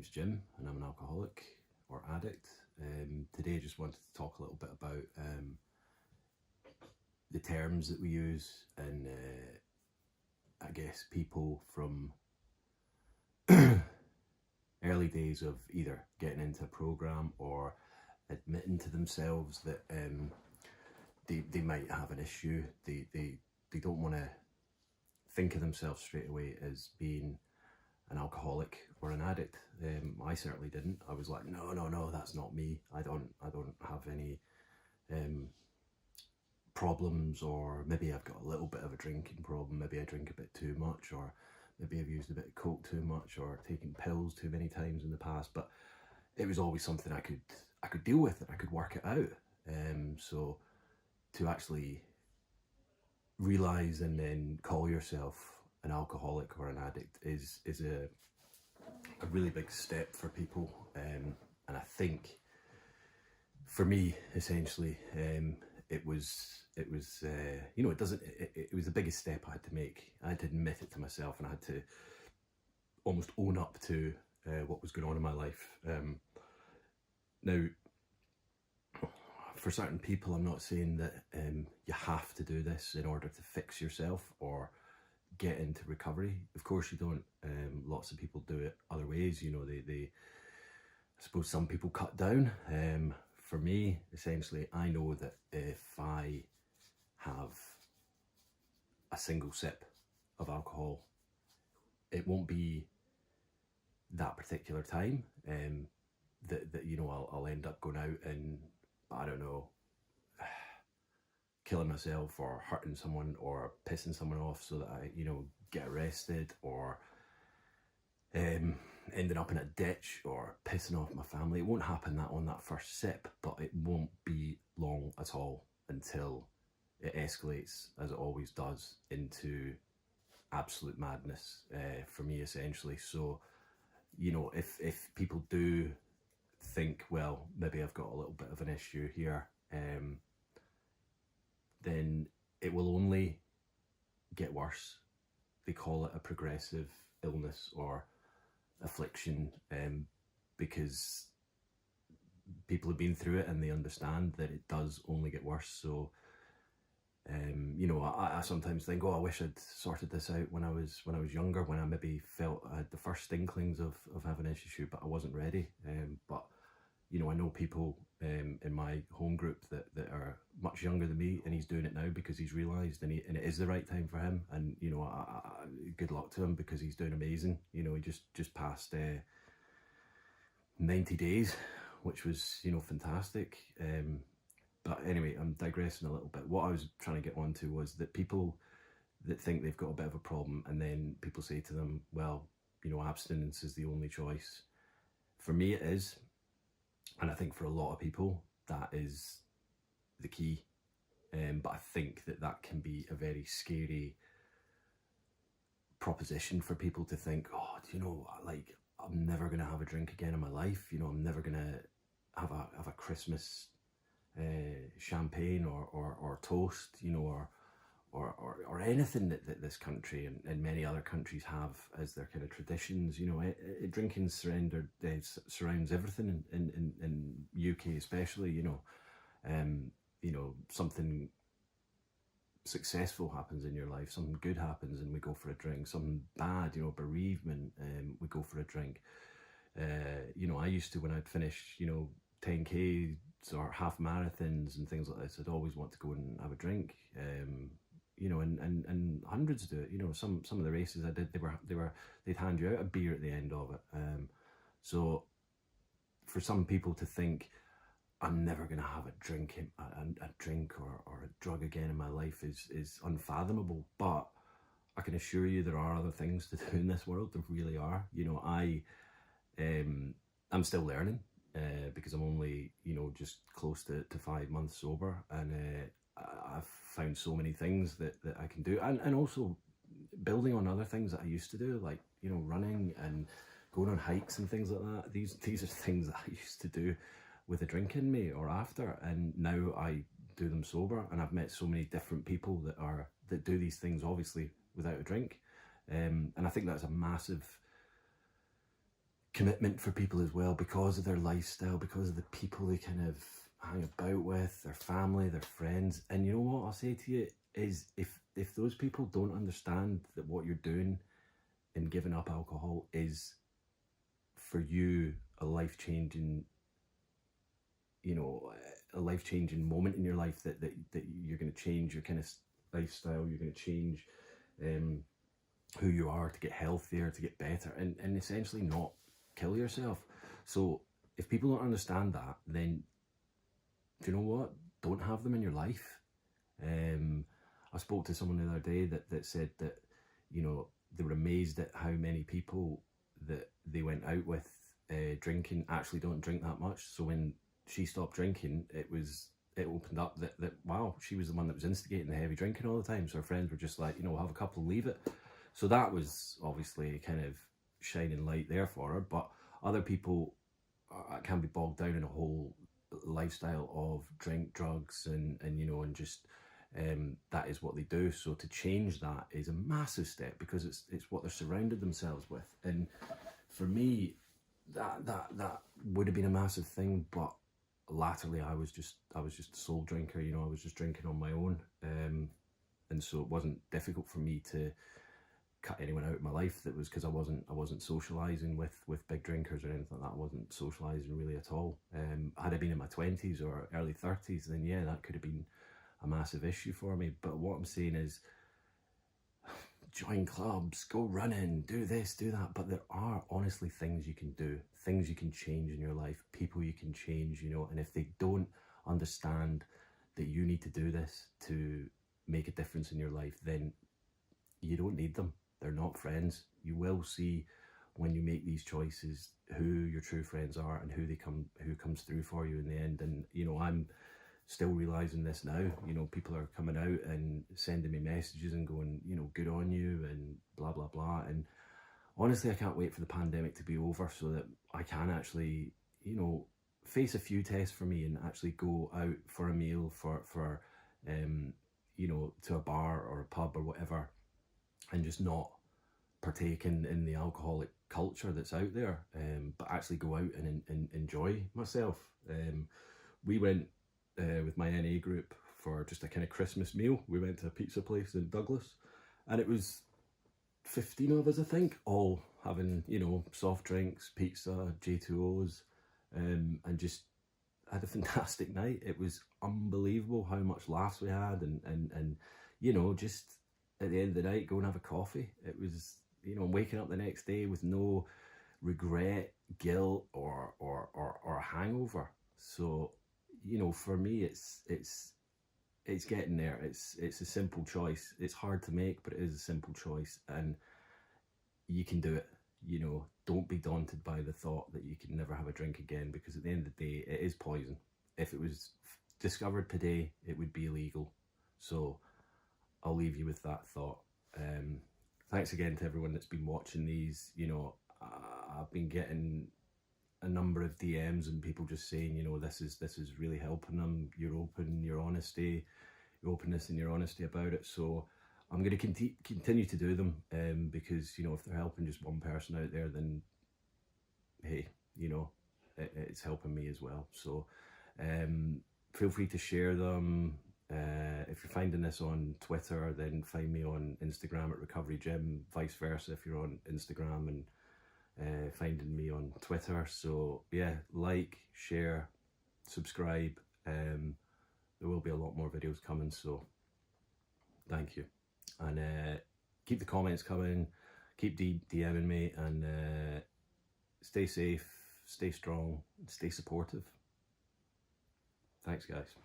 name's Jim and I'm an alcoholic or addict. Today I just wanted to talk a little bit about the terms that we use and I guess people from early days of either getting into a program or admitting to themselves that they might have an issue. They don't want to think of themselves straight away as being an alcoholic or an addict. I certainly didn't. I was like, no, that's not me. I don't have any problems, or maybe I've got a little bit of a drinking problem. Maybe I drink a bit too much, or maybe I've used a bit of coke too much, or taken pills too many times in the past. But it was always something I could deal with and I could work it out. So to actually realize and then call yourself an alcoholic or an addict is a really big step for people, and I think for me essentially it was it was the biggest step I had to make. I had to admit it to myself and I had to almost own up to what was going on in my life. Now, for certain people, I'm not saying that you have to do this in order to fix yourself or get into recovery. Of course you don't. Lots of people do it other ways. I suppose some people cut down. For me, essentially, I know that if I have a single sip of alcohol, it won't be that particular time that I'll end up going out and, I don't know, killing myself or hurting someone or pissing someone off so that I get arrested, or ending up in a ditch or pissing off my family. It won't happen that on that first sip, but it won't be long at all until it escalates, as it always does, into absolute madness for me essentially. So if people do think, well, maybe I've got a little bit of an issue here, then it will only get worse. They call it a progressive illness or affliction, because people have been through it and they understand that it does only get worse. So I sometimes think, I wish I'd sorted this out when I was younger, when I maybe felt I had the first inklings of having an issue, but I wasn't ready. But I know people in my home group that are much younger than me, and he's doing it now because he's realised, and it is the right time for him. And good luck to him, because he's doing amazing. He just passed 90 days, which was fantastic. But anyway, I'm digressing a little bit. What I was trying to get onto was that people that think they've got a bit of a problem, and then people say to them, well, abstinence is the only choice. For me, it is. And I think for a lot of people, that is the key. But I think that can be a very scary proposition for people to think, I'm never going to have a drink again in my life. I'm never going to have a Christmas champagne or toast, or anything that this country and many other countries have as their kind of traditions. Drinking surrounds everything in UK especially. Something successful happens in your life, something good happens and we go for a drink. Something bad, bereavement, we go for a drink. I used to, when I'd finish 10Ks or half marathons and things like this, I'd always want to go and have a drink. And hundreds do it. Some of the races I did, they'd hand you out a beer at the end of it. So for some people to think, I'm never going to have a drink or a drug again in my life is unfathomable. But I can assure you there are other things to do in this world. There really are. I'm still learning, because I'm only just close to 5 months sober, and I've found so many things that I can do, and also building on other things that I used to do, like running and going on hikes and things like that. These are things that I used to do with a drink in me or after, and now I do them sober. And I've met so many different people that do these things obviously without a drink, and I think that's a massive commitment for people as well, because of their lifestyle, because of the people they kind of hang about with, their family, their friends. And you know what I'll say to you is, if those people don't understand that what you're doing in giving up alcohol is for you a life-changing, you know, a life-changing moment in your life, that you're going to change your kind of lifestyle, you're going to change who you are to get healthier, to get better, and essentially not kill yourself. So if people don't understand that, then do you know what? Don't have them in your life. I spoke to someone the other day that said that, you know, they were amazed at how many people that they went out with drinking actually don't drink that much. So when she stopped drinking, it opened up that wow, she was the one that was instigating the heavy drinking all the time. So her friends were just like, you know, have a couple, leave it. So that was obviously kind of shining light there for her. But other people can be bogged down in a whole lifestyle of drink, drugs, and you know, and just that is what they do. So to change that is a massive step, because it's what they're surrounded themselves with. And for me, that would have been a massive thing, but latterly I was just a sole drinker. You know, I was just drinking on my own, and so it wasn't difficult for me to cut anyone out of my life. That was because I wasn't socialising with big drinkers or anything like that. I wasn't socialising really at all. Had I been in my 20s or early 30s, then yeah, that could have been a massive issue for me. But what I'm saying is, join clubs, go running, do this, do that. But there are honestly things you can do, things you can change in your life, people you can change, you know. And if they don't understand that you need to do this to make a difference in your life, then you don't need them. They're not friends. You will see when you make these choices who your true friends are and who comes through for you in the end. And you know, I'm still realizing this now. You know, people are coming out and sending me messages and going, you know, good on you and blah blah blah. And honestly, I can't wait for the pandemic to be over so that I can actually, you know, face a few tests for me and actually go out for a meal, for you know, to a bar or a pub or whatever, and just not partake in the alcoholic culture that's out there, but actually go out and enjoy myself. We went with my NA group for just a kind of Christmas meal. We went to a pizza place in Douglas, and it was 15 of us, I think, all having, you know, soft drinks, pizza, J2Os, and just had a fantastic night. It was unbelievable how much laughs we had, and you know, just at the end of the night, go and have a coffee. It was, you know, waking up the next day with no regret, guilt, or hangover. So, you know, for me, it's getting there. It's a simple choice. It's hard to make, but it is a simple choice, and you can do it. You know, don't be daunted by the thought that you can never have a drink again, because at the end of the day, it is poison. If it was discovered today, it would be illegal. So I'll leave you with that thought. Thanks again to everyone that's been watching these. You know, I've been getting a number of DMs and people just saying, you know, this is really helping them. Your openness and your honesty about it. So I'm going to continue to do them, because, you know, if they're helping just one person out there, then hey, you know, it's helping me as well. So feel free to share them. If you're finding this on Twitter, then find me on Instagram at Recovery Gym. Vice versa, if you're on Instagram and finding me on Twitter. So yeah, like, share, subscribe. There will be a lot more videos coming. So thank you, and keep the comments coming. Keep DMing me, and stay safe, stay strong, stay supportive. Thanks, guys.